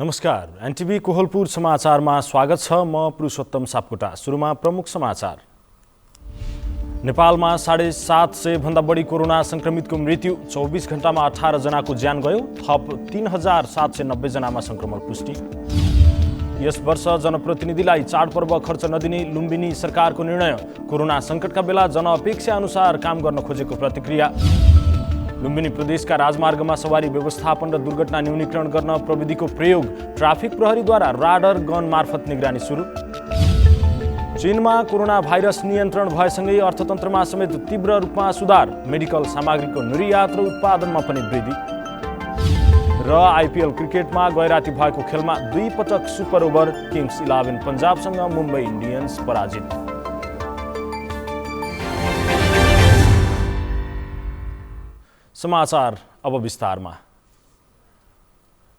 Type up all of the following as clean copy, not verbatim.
नमस्कार, एनटिभी कोहलपुर समाचारमा स्वागत छ। म पुरुषोत्तम सापकोटा। सुरुमा प्रमुख समाचार। नेपालमा 750 भन्दा बढी कोरोना संक्रमितको मृत्यु, 24 घण्टामा 18 जनाको ज्यान गयो, थप 3790 जनामा संक्रमण पुष्टि। यस वर्ष जनप्रतिनिधिलाई चाडपर्व खर्च नदिने लुम्बिनी सरकारको निर्णय, कोरोना संकटका बेला जनअपेक्षा अनुसार काम गर्न खोजेको प्रतिक्रिया। लुम्बिनी प्रदेशका राजमार्गमा सवारी व्यवस्थापन र दुर्घटना न्यूनीकरण गर्न प्रविधिको प्रयोग, ट्राफिक प्रहरीद्वारा राडर गन मार्फत निगरानी सुरु। चीनमा कोरोना भाइरस नियन्त्रण भएसँगै अर्थतन्त्रमा समेत तीव्र रूपमा सुधार, मेडिकल सामग्रीको निर्यात र उत्पादनमा पनि वृद्धि। र आइपिएल क्रिकेटमा गैराती भएको खेलमा 2 पटक सुपर ओभर, किङ्स 11 पन्जाबसँग मुम्बई इन्डियन्स पराजित। समाचार अब विस्तारमा।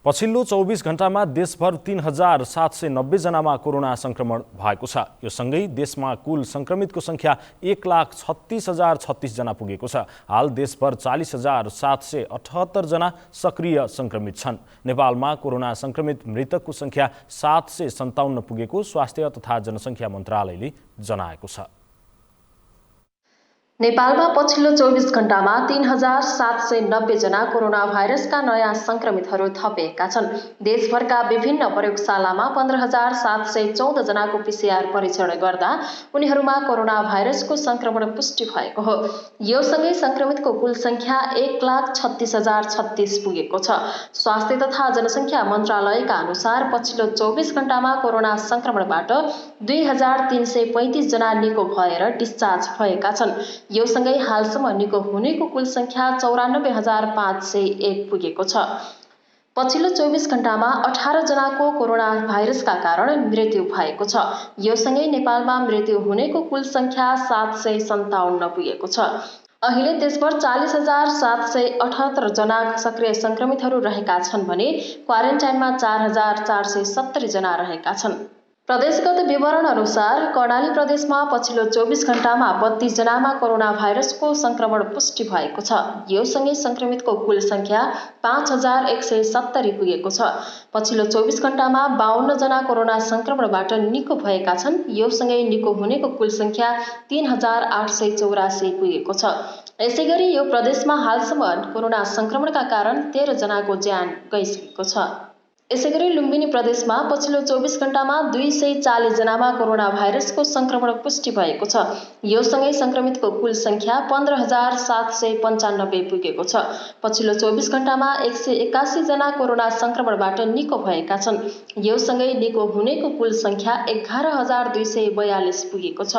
पछिल्लो 24 घण्टामा देशभर 3790 जनामा कोरोना संक्रमण भएको छ। यो सँगै देशमा कुल संक्रमितको संख्या 1,36,036 जना पुगेको छ। हाल देशभर 40,778 जना सक्रिय संक्रमित छन्। नेपालमा कोरोना संक्रमित मृतकको संख्या 757 पुगेको स्वास्थ्य तथा जनसङ्ख्या मन्त्रालयले जनाएको छ। नेपालमा पछिल्लो 24 घण्टामा 3790 जना कोरोना भाइरसका नयाँ संक्रमितहरू थपिएका छन्। देशभरका विभिन्न प्रयोगशालामा 15714 जनाको पीसीआर परीक्षण गर्दा उनीहरूमा कोरोना भाइरसको संक्रमण पुष्टि भएको हो। यो सँगै संक्रमितको कुल संख्या 1,36,036 पुगेको छ। स्वास्थ्य तथा जनसङ्ख्या मन्त्रालयका अनुसार पछिल्लो 24 घण्टामा कोरोना संक्रमणबाट 2335 जना निको भएर डिस्चार्ज भएका छन्। यो सँगै हालसम्म निको हुनेको कुल संख्या 94,501 पुगेको छ। पछिल्लो 24 घण्टामा 18 जनाको कोरोना भाइरसका कारण मृत्यु भएको छ। यो सँगै नेपालमा मृत्यु हुनेको कुल संख्या 757 पुगेको छ। अहिले देशभर 40,778 जना सक्रिय संक्रमितहरू रहेका छन् भने क्वारेन्टाइनमा 4,470 जना रहेका छन्। प्रदेशगत विवरण अनुसार कर्णाली प्रदेशमा पछिल्लो 24 घण्टामा 32 जनामा कोरोना भाइरसको संक्रमण पुष्टि भएको छ। यो सँगै संक्रमितको कुल संख्या 5170 पुगेको छ। पछिल्लो 24 घण्टामा 52 जना कोरोना संक्रमणबाट निको भएका छन्। यो सँगै निको हुनेको कुल संख्या 3884 पुगेको छ। यसैगरी यो प्रदेशमा हालसम्म कोरोना संक्रमणका कारण 13 जनाको ज्यान गइसकेको छ। यसैगरी लुम्बिनी प्रदेशमा पछिल्लो 24 घण्टामा 240 जनामा कोरोना भाइरसको संक्रमण पुष्टि भएको छ। यो सँगै संक्रमितको कुल संख्या 15,795 पुगेको छ। पछिल्लो 24 घण्टामा 181 जना कोरोना संक्रमणबाट निको भएका छन्। यो सँगै निको हुनेको कुल संख्या 11,242 पुगेको छ।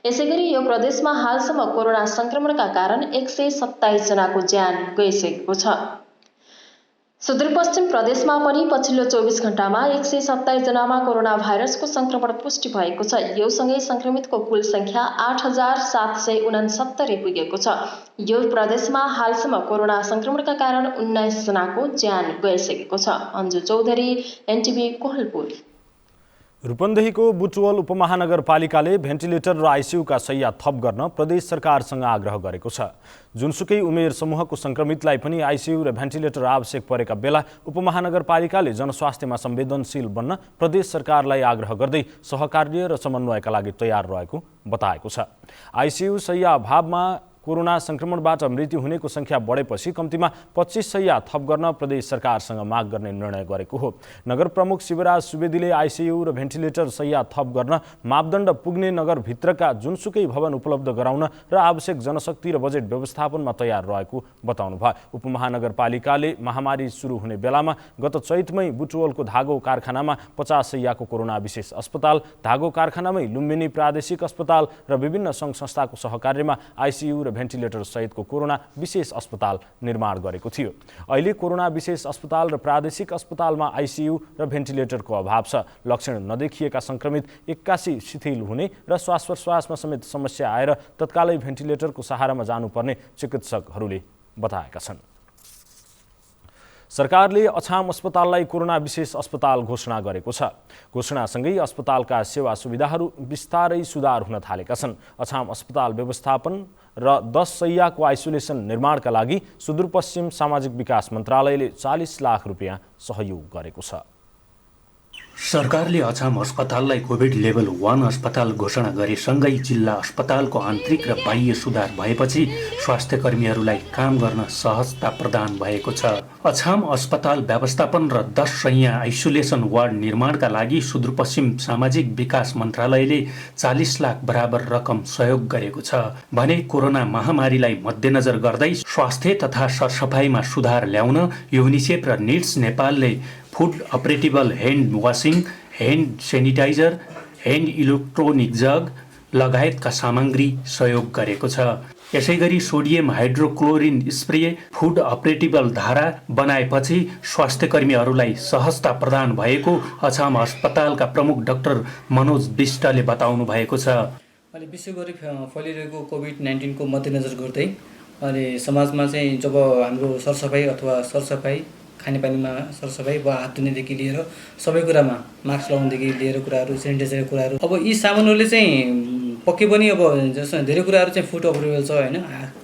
यसैगरी यो प्रदेशमा हालसम्म कोरोना संक्रमणका कारण 127 जनाको ज्यान गइसकेको छ। सुदूरपश्चिम प्रदेशमा पनि पछिल्लो 24 घण्टामा 127 जनामा कोरोना भाइरसको संक्रमण पुष्टि भएको छ। यो सँगै संक्रमितको कुल संख्या 8,769 पुगेको छ। यो प्रदेशमा हालसम्म कोरोना संक्रमणका कारण 19 जनाको ज्यान गइसकेको छ। अन्जु चौधरी, एनटिभी कोहलपुर। रूपन्देहीको बुटवल उपमहानगरपालिकाले भेन्टिलेटर र आइसियुका शैय्या थप गर्न प्रदेश सरकारसँग आग्रह गरेको छ। जुनसुकै उमेर समूहको संक्रमितलाई पनि आइसियु र भेन्टिलेटर आवश्यक परेका बेला उपमहानगरपालिकाले जनस्वास्थ्यमा संवेदनशील बन्न प्रदेश सरकारलाई आग्रह गर्दै सहकार्य र समन्वयका लागि तयार रहेको बताएको छ। आइसियु शैय्या अभावमा कोरोना संक्रमणबाट मृत्यु हुनेको संख्या बढेपछि कम्तीमा 25 शैय्या थप गर्न प्रदेश सरकारसँग माग गर्ने निर्णय गरेको हो। नगर प्रमुख शिवराज सुवेदीले आइसियु र भेन्टिलेटर शैय्या थप गर्न मापदण्ड पुग्ने नगरभित्रका जुनसुकै भवन उपलब्ध गराउन र आवश्यक जनशक्ति र बजेट व्यवस्थापनमा तयार रहेको बताउनुभयो। उपमहानगरपालिकाले महामारी सुरु हुने बेलामा गत चैतमै बुटवलको धागो कारखानामा 50 शैय्याको कोरोना विशेष अस्पताल, धागो कारखानामै लुम्बिनी प्रादेशिक अस्पताल र विभिन्न सङ्घ संस्थाको सहकार्यमा आइसियु र भेन्टिलेटर सहितको कोरोना विशेष अस्पताल निर्माण गरेको थियो। अहिले कोरोना विशेष अस्पताल र प्रादेशिक अस्पतालमा आइसियु र भेन्टिलेटरको अभाव छ। लक्षण नदेखिएका संक्रमित 81 शिथिल हुने र श्वास प्रश्वासमा समेत समस्या आएर तत्कालै भेन्टिलेटरको सहारामा जानुपर्ने चिकित्सकहरूले बताएका छन्। सरकारले अछाम अस्पताललाई कोरोना विशेष अस्पताल घोषणा गरेको छ। घोषणासँगै अस्पतालका सेवा सुविधाहरू बिस्तारै सुधार हुन थालेका छन्। अछाम अस्पताल व्यवस्थापन र 10 शैय्याको आइसोलेसन निर्माणका लागि सुदूरपश्चिम सामाजिक विकास मन्त्रालयले 40 लाख रुपियाँ सहयोग गरेको छ। सरकारले अछाम अस्पताललाई कोभिड लेभल 1 अस्पताल घोषणा गरेसँगै जिल्ला अस्पतालको आन्तरिक र बाह्य सुधार भएपछि स्वास्थ्य कर्मीहरूलाई काम गर्न सहजता प्रदान भएको छ। अछाम अस्पताल व्यवस्थापन र 10 शय्या आइसोलेसन वार्ड निर्माणका लागि सुदूरपश्चिम सामाजिक विकास मन्त्रालयले 40 लाख बराबर रकम सहयोग गरेको छ भने कोरोना महामारीलाई मध्यनजर गर्दै स्वास्थ्य तथा सरसफाइमा सुधार ल्याउन युनिसेफ र निड्स नेपालले foot operatable hand washing, hand sanitizer, hand electronic jug लगायतका सामग्री सहयोग गरेको छ। यसैगरी sodium hydrochlorine spray foot operatable धारा बनाएपछि स्वास्थ्य कर्मीहरूलाई सहजता प्रदान भएको अछाम अस्पतालका प्रमुख डाक्टर मनोज विष्टले बताउनु भएको छ। अहिले विशेष गरी फैलिरहेको कोभिड-19 को मध्यनजर गर्दै अहिले समाजमा चाहिँ जब हाम्रो सरसफाइ अथवा सरसफाइ खानेपानीमा सरसफाइ वा हात धुनेदेखि लिएर सबै कुरामा मास्क लगाउनेदेखि लिएर कुराहरू, सेनिटाइजरको कुराहरू, अब यी सामानहरूले चाहिँ पक्कै पनि अब जस्तो धेरै कुराहरू चाहिँ फुड अपरेबल छ होइन।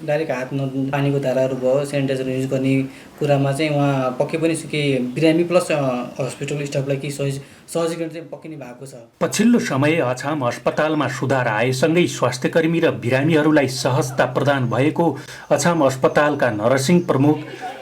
डाइरेक्ट हात पानीको धाराहरू भयो, सेनिटाइजर युज गर्ने कुरामा चाहिँ उहाँ पक्कै पनि केही बिरामी प्लस हस्पिटल स्टाफलाई केही सहजीकरण चाहिँ पक्कै नै भएको छ। पछिल्लो समय अछाम अस्पतालमा सुधार आएसँगै स्वास्थ्य कर्मी र बिरामीहरूलाई सहजता प्रदान भएको अछाम अस्पतालका नर्सिङ प्रमुख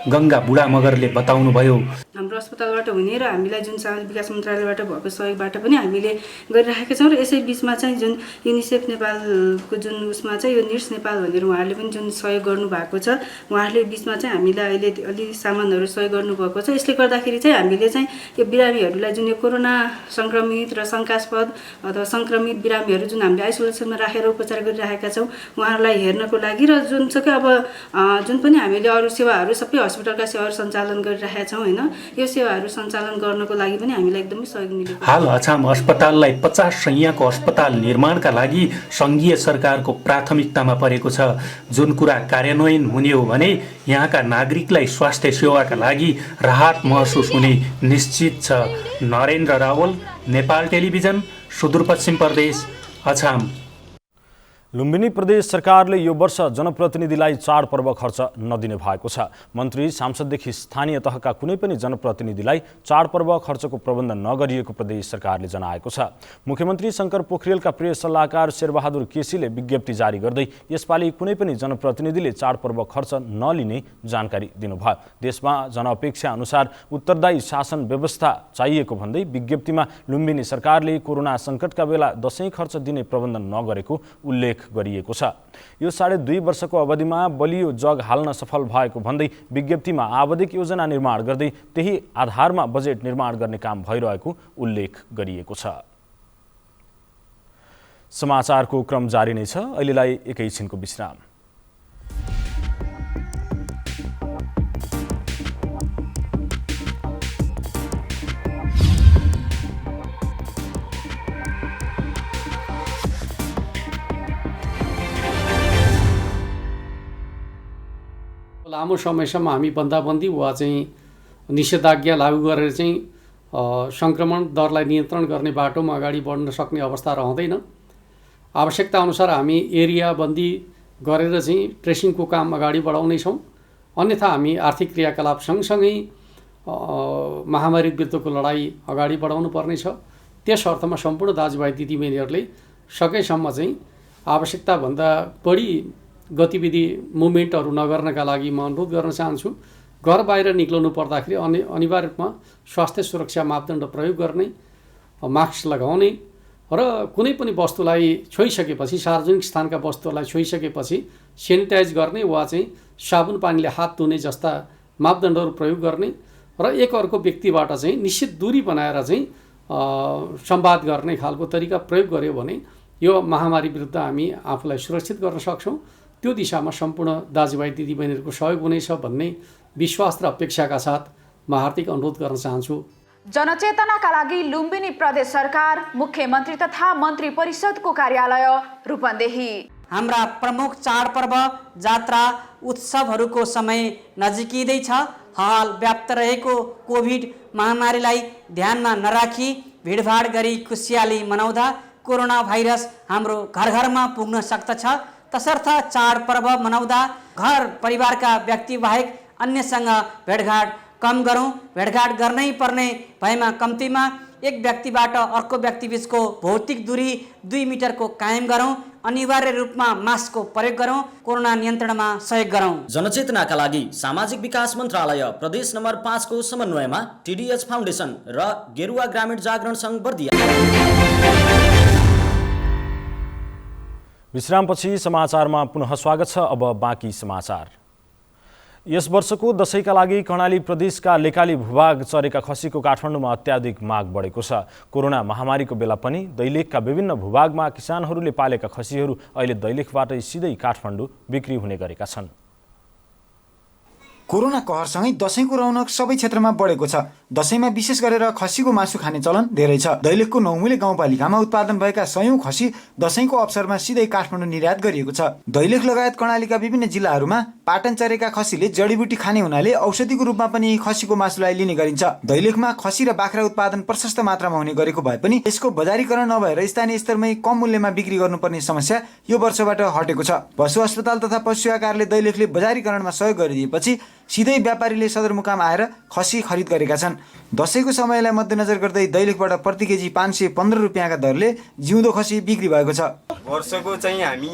गङ्गा बुढा मगरले बताउनुभयो। हाम्रो अस्पतालबाट हुने र हामीलाई जुन सामाजिक विकास मन्त्रालयबाट भएको सहयोगबाट पनि हामीले गरिरहेका छौँ र यसै बिचमा चाहिँ जुन युनिसेफ नेपालको जुन उसमा चाहिँ यो निड्स नेपाल भनेर उहाँहरूले पनि जुन सहयोग गर्नुभएको छ, उहाँहरूले बिचमा चाहिँ हामीलाई अहिले अलि सामानहरू सहयोग गर्नुभएको छ। यसले गर्दाखेरि चाहिँ हामीले चाहिँ यो बिरामीहरूलाई जुन यो कोरोना सङ्क्रमित र शङ्कास्पद अथवा सङ्क्रमित बिरामीहरू जुन हामीले आइसोलेसनमा राखेर उपचार गरिरहेका छौँ उहाँहरूलाई हेर्नको लागि र जुन छ कि अब जुन पनि हामीले अरू सेवाहरू सबै हस्पिटलका सेवाहरू सञ्चालन गरिरहेका छौँ होइन, यो सेवाहरू सञ्चालन गर्नको लागि पनि हामीलाई एकदमै सहयोग मिलेको छ। हाल अछाम अस्पताललाई 50 शय्याको अस्पताल निर्माणका लागि सङ्घीय सरकारको प्राथमिकतामा परेको छ। जुन कुरा कार्यान्वयन हुने हो भने यहाँका नागरिकलाई स्वास्थ्य सेवाका लागि राहत महसुस हुने निश्चित छ। नरेन्द्र रावल, नेपाल टेलिभिजन, सुदूरपश्चिम प्रदेश, अछाम। लुम्बिनी प्रदेश सरकारले यो वर्ष जनप्रतिनिधिलाई चाडपर्व खर्च नदिने भएको छ। मन्त्री सांसददेखि स्थानीय तहका कुनै पनि जनप्रतिनिधिलाई चाडपर्व खर्चको प्रबन्ध नगरिएको प्रदेश सरकारले जनाएको छ। मुख्यमन्त्री शङ्कर पोखरेलका प्रेस सल्लाहकार शेरबहादुर केसीले विज्ञप्ति जारी गर्दै यसपालि कुनै पनि जनप्रतिनिधिले चाडपर्व खर्च नलिने जानकारी दिनुभयो। देशमा जनअपेक्षा अनुसार उत्तरदायी शासन व्यवस्था चाहिएको भन्दै विज्ञप्तिमा लुम्बिनी सरकारले कोरोना सङ्कटका बेला दशैं खर्च दिने प्रबन्ध नगरेको उल्लेख गरिएको छ। यो 2.5 वर्षको अवधिमा बलियो जग हाल्न सफल भएको भन्दै विज्ञप्तिमा आवधिक योजना निर्माण गर्दै त्यही आधारमा बजेट निर्माण गर्ने काम भइरहेको उल्लेख गरिएको छ। समाचारको क्रम जारी नै छ। अहिलेलाई एकैछिनको विश्राम। लामो समयसम्म हामी बन्दाबन्दी वा चाहिँ निषेधाज्ञा लागू गरेर चाहिँ सङ्क्रमण दरलाई नियन्त्रण गर्ने बाटोमा अगाडि बढ्न सक्ने अवस्था रहँदैन। आवश्यकता अनुसार हामी एरिया बन्दी गरेर चाहिँ ट्रेसिङको काम अगाडि बढाउनेछौँ। अन्यथा हामी आर्थिक क्रियाकलाप सँगसँगै महामारी विरुद्धको लडाइँ अगाडि बढाउनु पर्नेछ। त्यस अर्थमा सम्पूर्ण दाजुभाइ दिदीबहिनीहरूले सकेसम्म चाहिँ आवश्यकताभन्दा बढी गतिविधि मुभमेन्टहरू नगर्नका लागि म अनुरोध गर्न चाहन्छु। घर बाहिर निक्लनु पर्दाखेरि अनिवार्य रूपमा स्वास्थ्य सुरक्षा मापदण्ड प्रयोग गर्ने, मास्क लगाउने र कुनै पनि वस्तुलाई छोइसकेपछि सार्वजनिक स्थानका वस्तुहरूलाई छोइसकेपछि सेनिटाइज गर्ने वा चाहिँ साबुन पानीले हात धुने जस्ता मापदण्डहरू प्रयोग गर्ने र एक अर्को व्यक्तिबाट चाहिँ निश्चित दूरी बनाएर चाहिँ संवाद गर्ने खालको तरिका प्रयोग गर्यो भने यो महामारी विरुद्ध हामी आफूलाई सुरक्षित गर्न सक्छौँ। त्यो दिशामा सम्पूर्ण दाजुभाइ दिदीबहिनीहरूको सहयोग हुनेछ भन्ने विश्वास र अपेक्षाका साथ म हार्दिक अनुरोध गर्न चाहन्छु। जनचेतनाका लागि लुम्बिनी प्रदेश सरकार, मुख्यमन्त्री तथा मन्त्री परिषदको कार्यालय रूपन्देही। हाम्रा प्रमुख चाडपर्व, जात्रा, उत्सवहरूको समय नजिकिँदैछ। हाल व्याप्त रहेको कोभिड महामारीलाई ध्यानमा नराखी भिडभाड गरी खुसियाली मनाउँदा कोरोना भाइरस हाम्रो घर घरमा पुग्न सक्दछ। तसर्थ चाडपर्व मनाउँदा घर परिवारका व्यक्ति बाहेक अन्यसँग भेटघाट कम गरौँ। भेटघाट गर्नै पर्ने भएमा कम्तीमा एक व्यक्तिबाट अर्को व्यक्तिबीचको भौतिक दूरी 2 मिटरको कायम गरौँ, अनिवार्य रूपमा मास्कको प्रयोग गरौँ, कोरोना नियन्त्रणमा सहयोग गरौँ। जनचेतनाका लागि सामाजिक विकास मन्त्रालय प्रदेश नम्बर 5 को समन्वयमा TDH फाउन्डेसन र गेरुवा ग्रामीण जागरण सङ्घ बर्दिया। विश्रामपछि समाचारमा पुनः स्वागत छ। अब बाँकी समाचार। यस वर्षको दशैंका लागि कर्णाली प्रदेशका लेकाली भूभाग चरेका खसीको काठमाडौँमा अत्याधिक माग बढेको छ। कोरोना महामारीको बेला पनि दैलेखका विभिन्न भूभागमा किसानहरूले पालेका खसीहरू अहिले दैलेखबाटै सिधै काठमाडौँ बिक्री हुने गरेका छन्। कोरोना कहरसँगै दशैंको रौनक सबै क्षेत्रमा बढेको छ। दशैंमा विशेष गरेर खसीको मासु खाने चलन धेरै छ। दैलेखको नौमुले गाउँपालिकामा उत्पादन भएका 100औं खसी दशैंको अवसरमा सिधै काठमाडौँ निर्यात गरिएको छ। दैलेख लगायत कर्णालीका विभिन्न जिल्लाहरूमा पाटन चरेका खसीले जडीबुटी खाने हुनाले औषधिको रूपमा पनि खसीको मासुलाई लिने गरिन्छ। दैलेखमा खसी र बाख्रा उत्पादन प्रशस्त मात्रामा हुने गरेको भए पनि यसको बजारीकरण नभएर स्थानीय स्तरमै कम मूल्यमा बिक्री गर्नुपर्ने समस्या यो वर्षबाट हटेको छ। पशु अस्पताल तथा पशु सेवा कार्यालय दैलेखले बजारीकरणमा सहयोग गरिदिएपछि सिधै व्यापारीले सदरमुकाम आएर खसी खरिद गरेका छन्। दशैंको समयलाई मध्यनजर गर्दै दैलेखबाट प्रति केजी 515 रुपियाँका दरले जिउँदो खसी बिक्री भएको छ। वर्षको चाहिँ हामी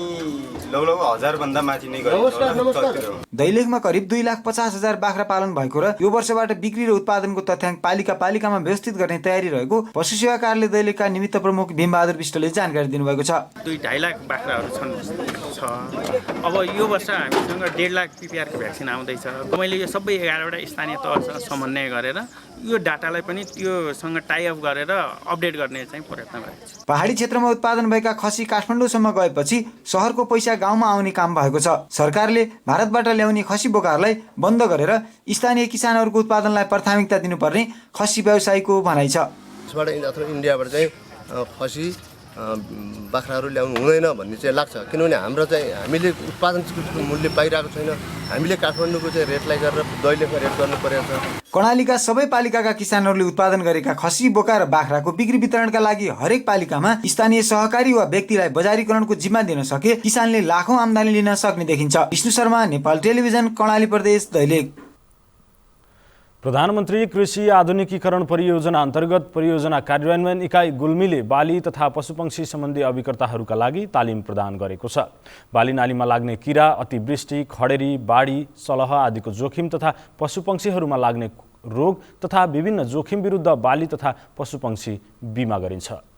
लगभग 1000 भन्दा माथि नै गरेको। दैलेखमा करिब 2,50,000 बाख्रा पालन भएको र यो वर्षबाट बिक्री र उत्पादनको तथ्याङ्क पालिकामा व्यवस्थित गर्ने तयारी रहेको पशु सेवा कार्यालय दैलेखका निमित्त प्रमुख भीमबहादुर विष्टले जानकारी दिनुभएको छ। 2.5 लाख बाख्राहरू छ। अब यो वर्ष हामीसँग 1.5 लाख PPR को भ्याक्सिन आउँदैछ। मैले यो सबै 11वटा स्थानीय तहसँग समन्वय गरेर यो डाटालाई पनि त्योसँग टाई अप गरेर अपडेट गर्ने चाहिँ प्रयत्न गरेको छु। पहाडी क्षेत्रमा उत्पादन भएका खसी काठमाडौँसम्म गएपछि शहरको पैसा गाउँमा आउने काम भएको छ। सरकारले भारतबाट ल्याउने खसी बोकाहरूलाई बन्द गरेर स्थानीय किसानहरूको उत्पादनलाई प्राथमिकता दिनुपर्ने खसी व्यवसायीको भनाइ छ। इन्डियाबाट चाहिँ खसी बाख्राहरू ल्याउनु हुँदैन भन्ने चाहिँ लाग्छ, किनभने हाम्रो चाहिँ हामीले उत्पादन मूल्य पाइरहेको छैन। हामीले काठमाडौँको चाहिँ रेटलाई गरेर दैलेखमा रेट गर्नु परेको छ। कर्णालीका सबै पालिकाका किसानहरूले उत्पादन गरेका खसी बोका र बाख्राको बिक्री वितरणका लागि हरेक पालिकामा स्थानीय सहकारी वा व्यक्तिलाई बजारीकरणको जिम्मा दिन सके किसानले लाखौं आम्दानी लिन सक्ने देखिन्छ। विष्णु शर्मा, नेपाल टेलिभिजन, कर्णाली प्रदेश, दैलेख। प्रधानमन्त्री कृषि आधुनिकीकरण परियोजना अन्तर्गत परियोजना कार्यान्वयन इकाइ गुल्मीले बाली तथा पशुपक्षी सम्बन्धी अभिकर्ताहरूका लागि तालिम प्रदान गरेको छ। बाली नालीमा लाग्ने किरा, अतिवृष्टि, खडेरी, बाढी, सलह आदिको जोखिम तथा पशुपक्षीहरूमा लाग्ने रोग तथा विभिन्न जोखिम विरुद्ध बाली तथा पशुपक्षी बिमा गरिन्छ।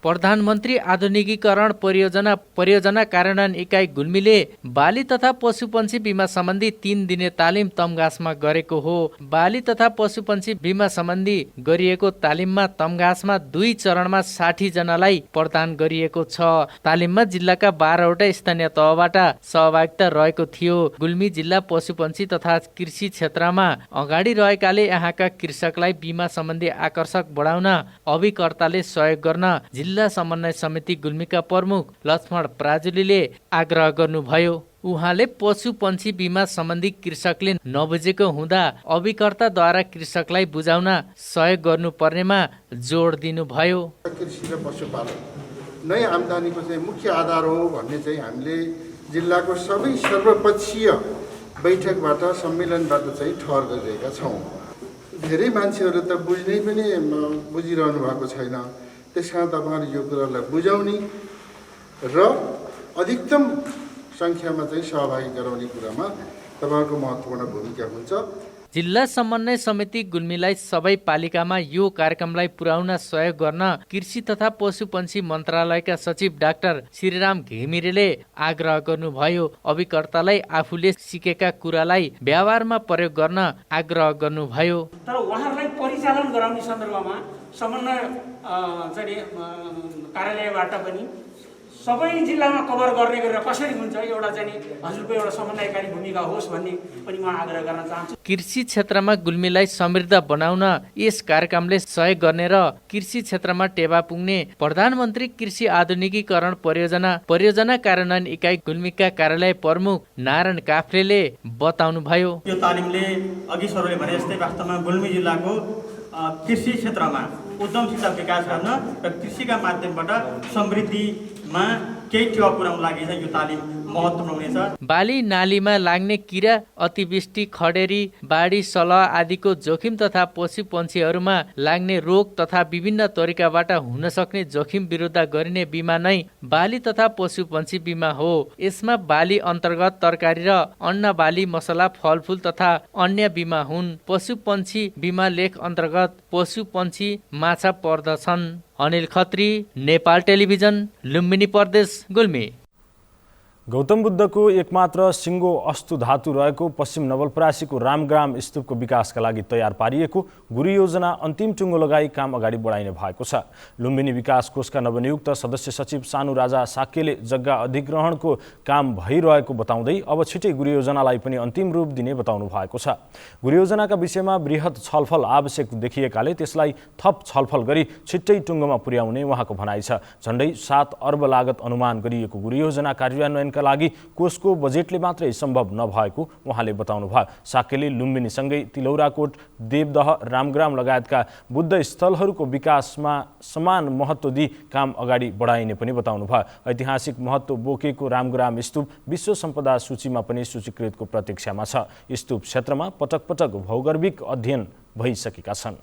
प्रधानमन्त्री आधुनिकीकरण परियोजना कार्यान्वयन इकाइ गुल्मीले बाली तथा पशुपन्छी बिमा सम्बन्धी 3 दिने तालिम तमघासमा गरेको हो। बाली तथा पशुपन्छी बिमा सम्बन्धी गरिएको तालिममा तमघासमा 2 चरणमा 60 जनालाई प्रदान गरिएको छ। तालिममा जिल्लाका 12वटा स्थानीय तहबाट सहभागिता रहेको थियो। गुल्मी जिल्ला पशुपन्छी तथा कृषि क्षेत्रमा अगाडि रहेकाले यहाँका कृषकलाई बिमा सम्बन्धी आकर्षक बढाउन अभिकर्ताले सहयोग गर्न जिल्ला समन्वय समिति गुल्मीका प्रमुख लक्ष्मण प्राजुलीले आग्रह गर्नुभयो। उहाँले पशुपन्छी बिमा सम्बन्धी कृषकले नबुझेको हुँदा अभिकर्ताद्वारा कृषकलाई बुझाउन सहयोग गर्नुपर्नेमा जोड दिनुभयो। कृषि र पशुपालन नै आम्दानीको चाहिँ मुख्य आधार हो भन्ने चाहिँ हामीले जिल्लाको सबै सर्वपक्षीय बैठकबाट सम्मेलनबाट चाहिँ ठहर गरिरहेका छौँ। धेरै मान्छेहरू त बुझ्नै पनि बुझिरहनु भएको छैन। त्यसकारण तपाईँहरू यो कुरालाई बुझाउने र अधिकतम सङ्ख्यामा चाहिँ सहभागी गराउने कुरामा तपाईँहरूको महत्त्वपूर्ण भूमिका हुन्छ। जिल्ला समन्वय समिति गुल्मीलाई सबै पालिकामा यो कार्यक्रमलाई पुर्याउन सहयोग गर्न कृषि तथा पशुपन्छी मन्त्रालयका सचिव डाक्टर श्रीराम घिमिरेले आग्रह गर्नुभयो। अभिकर्तालाई आफूले सिकेका कुरालाई व्यवहारमा प्रयोग गर्न आग्रह गर्नुभयो। तर उहाँहरूलाई परिचालन गराउने सन्दर्भमा समन्वय कार्यालयबाट पनि सबै जिल्लामा कभर गर्ने गरेर कसरी हुन्छ एउटा चाहिँ हजुरको एउटा समन्वयकारी भूमिका होस् भन्ने पनि म आग्रह गर्न चाहन्छु। कृषि क्षेत्रमा गुल्मीलाई समृद्ध बनाउन यस कार्यक्रमले सहयोग गर्ने र कृषि क्षेत्रमा टेवा पुग्ने प्रधानमन्त्री कृषि आधुनिकीकरण परियोजना कार्यान्वयन इकाइ गुल्मीका कार्यालय प्रमुख नारायण काफ्रेले बताउनुभयो। यो तालिमले अघि सरले भने जस्तै वास्तवमा गुल्मी जिल्लाको कृषि क्षेत्रमा उद्यमशीलता विकास गर्न र कृषिका माध्यमबाट समृद्धिमा केही टेवा पुर्याउनु लागि चाहिँ यो तालिम महत्त्वपूर्ण हुनेछ। बाली नालीमा लाग्ने किरा, अतिवृष्टि, खडेरी, बाढी, सलह आदिको जोखिम तथा पशुपन्छीहरूमा लाग्ने रोग तथा विभिन्न तरिकाबाट हुन सक्ने जोखिम विरुद्ध गरिने बिमा नै बाली तथा पशुपन्छी बिमा हो। यसमा बाली अन्तर्गत तरकारी र अन्न बाली, मसला, फलफुल तथा अन्य बिमा हुन्। पशुपन्छी बिमा लेख अन्तर्गत पशुपन्छी, माछा पर्दछन्। अनिल खत्री, नेपाल टेलिभिजन, लुम्बिनी प्रदेश, गुल्मी। गौतम बुद्धको एकमात्र सिङ्गो अस्तु धातु रहेको पश्चिम नवलपरासीको रामग्राम स्तूपको विकासका लागि तयार पारिएको गुरु योजना अन्तिम टुङ्गो लगाई काम अगाडि बढाइने भएको छ। लुम्बिनी विकास कोषका नवनियुक्त सदस्य सचिव सानु राजा साक्यले जग्गा अधिग्रहणको काम भइरहेको बताउँदै अब छिटै गुरु योजनालाई पनि अन्तिम रूप दिने बताउनु भएको छ। गुरु योजनाका विषयमा बृहत छलफल आवश्यक देखिएकाले त्यसलाई थप छलफल गरी छिट्टै टुङ्गोमा पुर्याउने उहाँको भनाइ छ। झन्डै 7 अर्ब लागत अनुमान गरिएको गुरु योजना कार्यान्वयन का लागि कोषको बजेटले मात्रै सम्भव नभएको उहाँले बताउनु भयो। साक्यले लुम्बिनीसँगै तिलौराकोट, देवदह, रामग्राम लगायतका बुद्ध स्थलहरूको विकासमा समान महत्त्व दिई काम अगाडि बढाइने पनि बताउनु भयो। ऐतिहासिक महत्त्व बोकेको रामग्राम स्तूप विश्व सम्पदा सूचीमा पनि सूचीकृतको प्रतीक्षामा छ। स्तूप क्षेत्रमा पटक पटक भौगर्भिक अध्ययन भइसकेका छन्।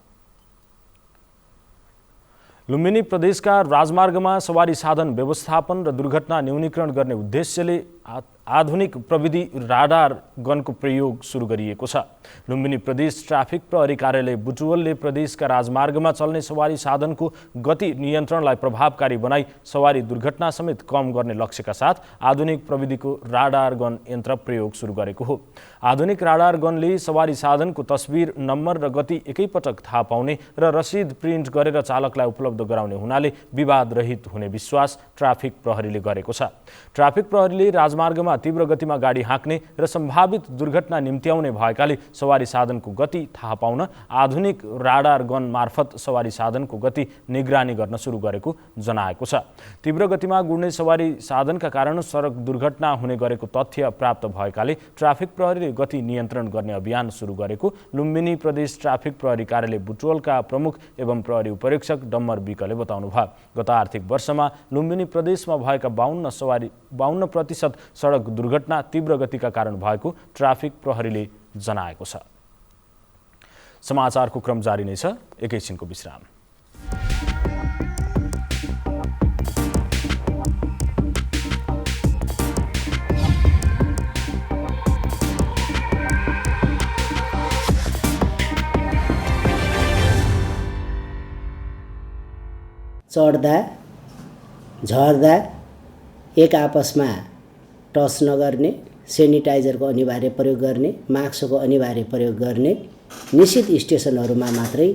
लुम्बिनी प्रदेशका राजमार्गमा सवारी साधन व्यवस्थापन र दुर्घटना न्यूनीकरण गर्ने उद्देश्यले आधुनिक प्रविधि राडार गनको प्रयोग सुरु गरिएको छ। लुम्बिनी प्रदेश ट्राफिक प्रहरी कार्यालय बुटवलले प्रदेशका राजमार्गमा चल्ने सवारी साधनको गति नियन्त्रणलाई प्रभावकारी बनाई सवारी दुर्घटना समेत कम गर्ने लक्ष्यका साथ आधुनिक प्रविधिको राडार गन यन्त्र प्रयोग सुरु गरेको हो। आधुनिक राडार गनले सवारी साधनको तस्बिर, नम्बर र गति एकैपटक थाहा पाउने र रसिद प्रिन्ट गरेर चालकलाई उपलब्ध गराउने हुनाले विवाद रहित हुने विश्वास ट्राफिक प्रहरीले गरेको छ। ट्राफिक प्रहरीले राजमार्गमा तीव्र गतिमा गाडी हाँक्ने र सम्भावित दुर्घटना निम्त्याउने भएकाले सवारी साधनको गति थाहा पाउन आधुनिक राडार गन मार्फत सवारी साधनको गति निगरानी गर्न सुरु गरेको जनाएको छ। तीव्र गतिमा गुड्ने सवारी साधनका कारण सडक दुर्घटना हुने गरेको तथ्य प्राप्त भएकाले ट्राफिक प्रहरीले गति नियन्त्रण गर्ने अभियान सुरु गरेको लुम्बिनी प्रदेश ट्राफिक प्रहरी कार्यालय बुटवलका प्रमुख एवं प्रहरी उपरीक्षक डम्बर विकले बताउनु भयो। गत आर्थिक वर्षमा लुम्बिनी प्रदेशमा भएका 52% सडक दुर्घटना तीव्र गतिका कारण भएको ट्राफिक प्रहरीले जनाएको छ। समाचारको क्रम जारी नै छ, एकैछिनको विश्राम। चढ्दा झर्दा एक आपसमा टच नगर्ने, सेनिटाइजरको अनिवार्य प्रयोग गर्ने, मास्कको अनिवार्य प्रयोग गर्ने, निश्चित स्टेसनहरूमा मात्रै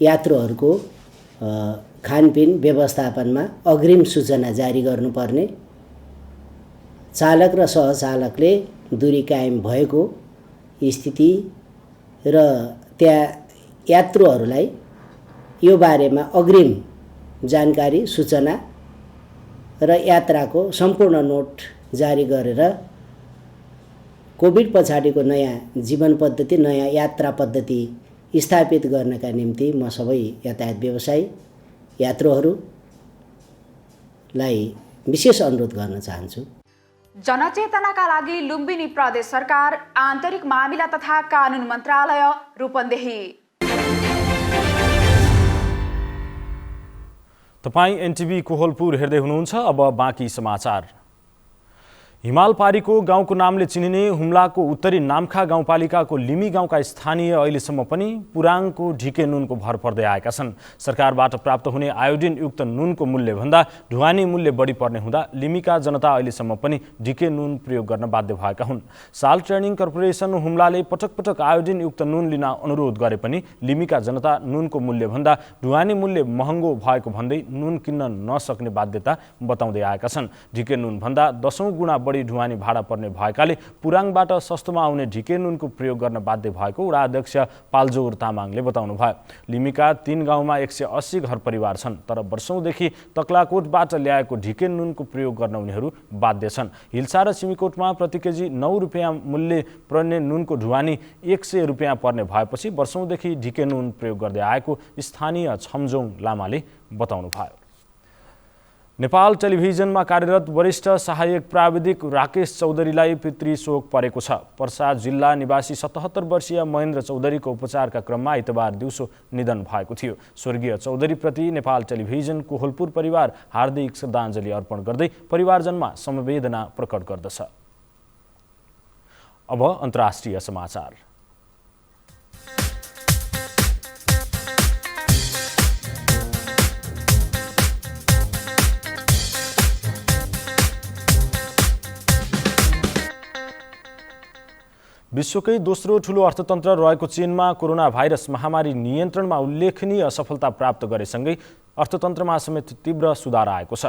यात्रुहरूको खानपिन व्यवस्थापनमा अग्रिम सूचना जारी गर्नुपर्ने, चालक र सहचालकले दूरी कायम भएको स्थिति र त्यहाँ यात्रुहरूलाई यो बारेमा अग्रिम जानकारी, सूचना र यात्राको सम्पूर्ण नोट जारी गरेर कोभिड पछाडिको नयाँ जीवन पद्धति, नयाँ यात्रा पद्धति स्थापित गर्नका निम्ति म सबै यातायात व्यवसायी यात्रुहरूलाई विशेष अनुरोध गर्न चाहन्छु। जनचेतनाका लागि लुम्बिनी प्रदेश सरकार, आन्तरिक मामिला तथा कानुन मन्त्रालय, रूपन्देही। तपाईं एनटिभी कोहलपुर हेर्दै हुनुहुन्छ। अब बाँकी समाचार। हिमालपारीको गाउँको नामले चिनिने हुम्लाको उत्तरी नाम्खा गाउँपालिकाको लिमी गाउँका स्थानीय अहिलेसम्म पनि पुराङको ढिके नुनको भर पर्दै आएका छन्। सरकारबाट प्राप्त हुने आयोडिन युक्त नुनको मूल्यभन्दा ढुवानी मूल्य बढी पर्ने हुँदा लिमीका जनता अहिलेसम्म पनि ढिके नुन प्रयोग गर्न बाध्य भएका हुन्। साल ट्रेनिङ कर्पोरेसन हुम्लाले पटक पटक आयोडिन युक्त नुन लिन अनुरोध गरे पनि लिमीका जनता नुनको मूल्यभन्दा ढुवानी मूल्य महँगो भएको भन्दै नुन किन्न नसक्ने बाध्यता बताउँदै आएका छन्। ढिके नुनभन्दा 10औं गुणा बढी ढुवानी भाडा पर्ने भएकाले पुराङबाट सस्तोमा आउने ढिके नुनको प्रयोग गर्न बाध्य भएको वडा अध्यक्ष पाल्जोर तामाङले बताउनु भयो। लिमीका 3 गाउँमा 180 घर परिवार छन्, तर वर्षौंदेखि तक्लाकोटबाट ल्याएको ढिके नुनको प्रयोग गर्न उनीहरू बाध्य छन्। हिल्सा र सिमीकोटमा प्रति केजी 9 रुपियाँ मूल्य पर्ने नुनको ढुवानी 100 रुपियाँ पर्ने भएपछि वर्षौंदेखि ढिके नुन प्रयोग गर्दै आएको स्थानीय छम्जोङ लामाले बताउनु भयो। नेपाल टेलिभिजनमा कार्यरत वरिष्ठ सहायक प्राविधिक राकेश चौधरीलाई पितृ शोक परेको छ। पर्सा जिल्ला निवासी 77 वर्षीय महेन्द्र चौधरीको उपचारका क्रममा आइतबार दिउँसो निधन भएको थियो। स्वर्गीय चौधरीप्रति नेपाल टेलिभिजन कोहलपुर परिवार हार्दिक श्रद्धाञ्जली अर्पण गर्दै परिवारजनमा समवेदना प्रकट गर्दछ। अब अन्तर्राष्ट्रिय समाचार। विश्वकै दोस्रो ठूलो अर्थतन्त्र रहेको चीनमा कोरोना भाइरस महामारी नियन्त्रणमा उल्लेखनीय सफलता प्राप्त गरेसँगै अर्थतन्त्रमा समेत तीव्र सुधार आएको छ।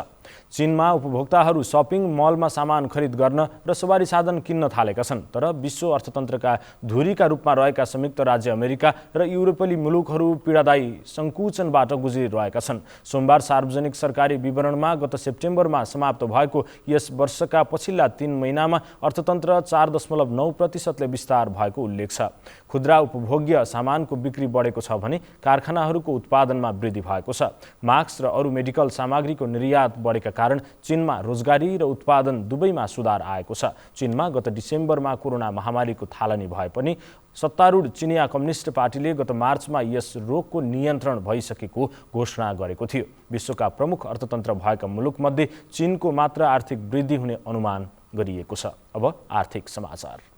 चीनमा उपभोक्ताहरू सपिङ मलमा सामान खरिद गर्न र सवारी साधन किन्न थालेका छन्। तर विश्व अर्थतन्त्रका धुरीका रूपमा रहेका संयुक्त राज्य अमेरिका र युरोपेली मुलुकहरू पीडादायी सङ्कुचनबाट गुज्रिरहेका छन्। सोमबार सार्वजनिक सरकारी विवरणमा गत सेप्टेम्बरमा समाप्त भएको यस वर्षका पछिल्ला 3 महिनामा अर्थतन्त्र 4.9%ले विस्तार भएको उल्लेख छ। खुद्रा उपभोग्य सामानको बिक्री बढेको छ भने कारखानाहरूको उत्पादनमा वृद्धि भएको छ। मास्क र अरू मेडिकल सामग्रीको निर्यात बढेका कारण चीनमा रोजगारी र उत्पादन दुवैमा सुधार आएको छ। चीनमा गत डिसेम्बरमा कोरोना महामारीको थालनी भए पनि सत्तारूढ चिनिया कम्युनिस्ट पार्टीले गत मार्चमा यस रोगको नियन्त्रण भइसकेको घोषणा गरेको थियो। विश्वका प्रमुख अर्थतन्त्र भएका मुलुकमध्ये चीनको मात्र आर्थिक वृद्धि हुने अनुमान गरिएको छ। अब आर्थिक समाचार।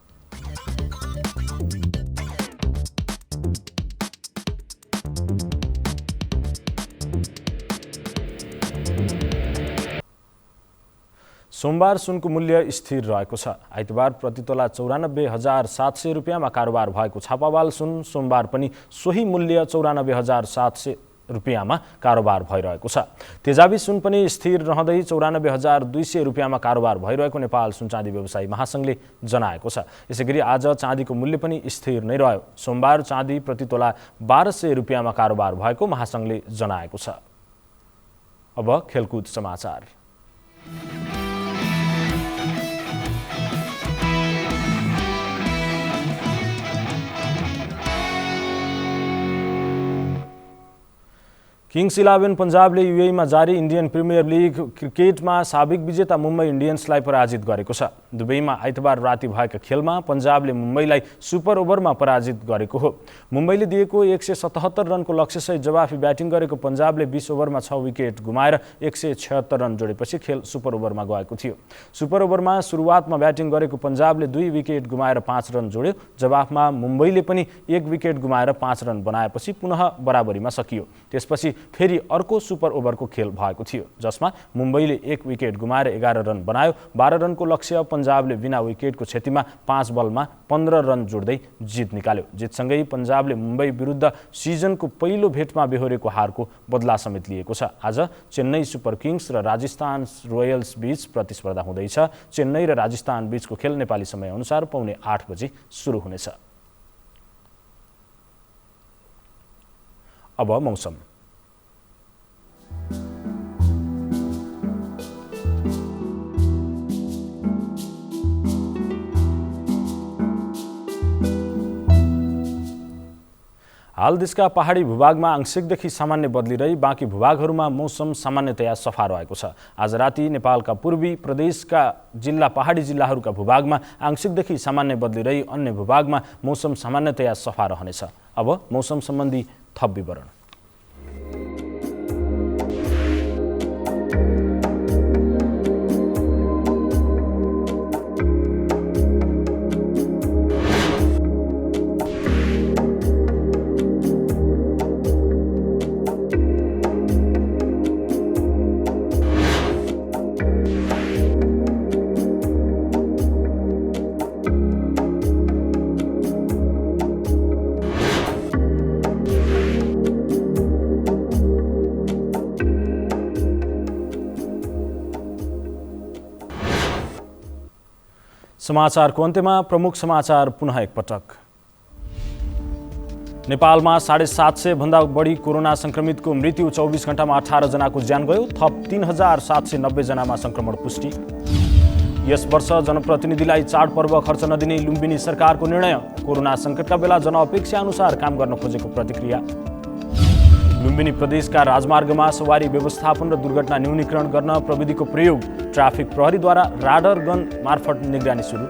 सोमबार सुनको मूल्य स्थिर रहेको छ। आइतबार प्रतितोला 94,700 रुपियाँमा कारोबार भएको छापावाल सुन सोमबार पनि सोही मूल्य 94,700 रुपियाँमा कारोबार भइरहेको छ। तेजाबी सुन पनि स्थिर रहँदै 94,200 रुपियाँमा कारोबार भइरहेको नेपाल सुन चाँदी व्यवसायी महासङ्घले जनाएको छ। यसैगरी आज चाँदीको मूल्य पनि स्थिर नै रह्यो। सोमबार चाँदी प्रतितोला 1200 रुपियाँमा कारोबार भएको महासङ्घले जनाएको छ। अब खेलकुद समाचार। किङ्स 11 पन्जाबले युएईमा जारी इन्डियन प्रिमियर लिग क्रिकेटमा साबिक विजेता मुम्बई इन्डियन्सलाई पराजित गरेको छ। दुबईमा आइतबार राति भएका खेलमा पन्जाबले मुम्बईलाई सुपर ओभरमा पराजित गरेको हो। मुम्बईले दिएको 177 रनको लक्ष्यसहित जवाफी ब्याटिङ गरेको पन्जाबले 20 ओभरमा 6 विकेट गुमाएर 176 रन जोडेपछि खेल सुपर ओभरमा गएको थियो। सुपर ओभरमा सुरुवातमा ब्याटिङ गरेको पन्जाबले 2 विकेट गुमाएर 5 रन जोड्यो। जवाफमा मुम्बईले पनि 1 विकेट गुमाएर 5 रन बनाएपछि पुनः बराबरीमा सकियो। त्यसपछि फेरि अर्को सुपर ओभरको खेल भएको थियो, जसमा मुम्बईले 1 विकेट गुमाएर 11 रन बनायो। 12 रनको लक्ष्य पन्जाबले बिना विकेटको क्षतिमा 5 बलमा 15 रन जोड्दै जित निकाल्यो। जितसँगै पन्जाबले मुम्बई विरुद्ध सिजनको पहिलो भेटमा बेहोरेको हारको बदला समेत लिएको छ। आज चेन्नई सुपर किङ्स र राजस्थान रोयल्स बीच प्रतिस्पर्धा हुँदैछ। चेन्नई र राजस्थान बीचको खेल नेपाली समयअनुसार पौने 8 बजे सुरु हुनेछ। अब मौसम। हाल देशका पहाडी भूभागमा आंशिकदेखि सामान्य बदली रही बाँकी भूभागहरूमा मौसम सामान्यतया सफा रहेको छ। आज राति नेपालका पूर्वी प्रदेशका पहाडी जिल्लाहरूका भूभागमा आंशिकदेखि सामान्य बदली रही अन्य भूभागमा मौसम सामान्यतया सफा रहनेछ। अब मौसम सम्बन्धी थप विवरण। समाचारको अन्त्यमा प्रमुख समाचार पुनः एकपटक। नेपालमा 750 भन्दा बढी कोरोना संक्रमितको मृत्यु, 24 घण्टामा 18 जनाको ज्यान गयो। थप 3790 जनामा संक्रमण पुष्टि। यस वर्ष जनप्रतिनिधिलाई चाडपर्व खर्च नदिने लुम्बिनी सरकारको निर्णय। कोरोना संकटका बेला जनअपेक्षा अनुसार काम गर्न खोजेको प्रतिक्रिया। लुम्बिनी प्रदेशका राजमार्गमा सवारी व्यवस्थापन र दुर्घटना न्यूनीकरण गर्न प्रविधिको प्रयोग, ट्राफिक प्रहरीद्वारा राडर गन मार्फत निगरानी सुरु।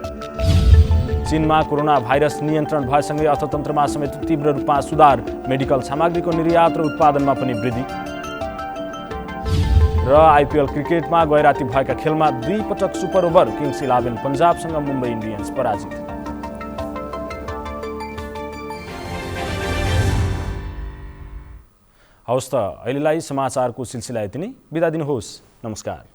चीनमा कोरोना भाइरस नियन्त्रण भएसँगै अर्थतन्त्रमा समेत तीव्र रूपमा सुधार, मेडिकल सामग्रीको निर्यात र उत्पादनमा पनि वृद्धि। र आइपिएल क्रिकेटमा गैराती भएका खेलमा 2 पटक सुपर ओभर, किङ्स 11 पन्जाबसँग मुम्बई इन्डियन्स पराजित। हवस् त अहिलेलाई समाचारको सिलसिला यति नै। बिदा दिनुहोस्। नमस्कार।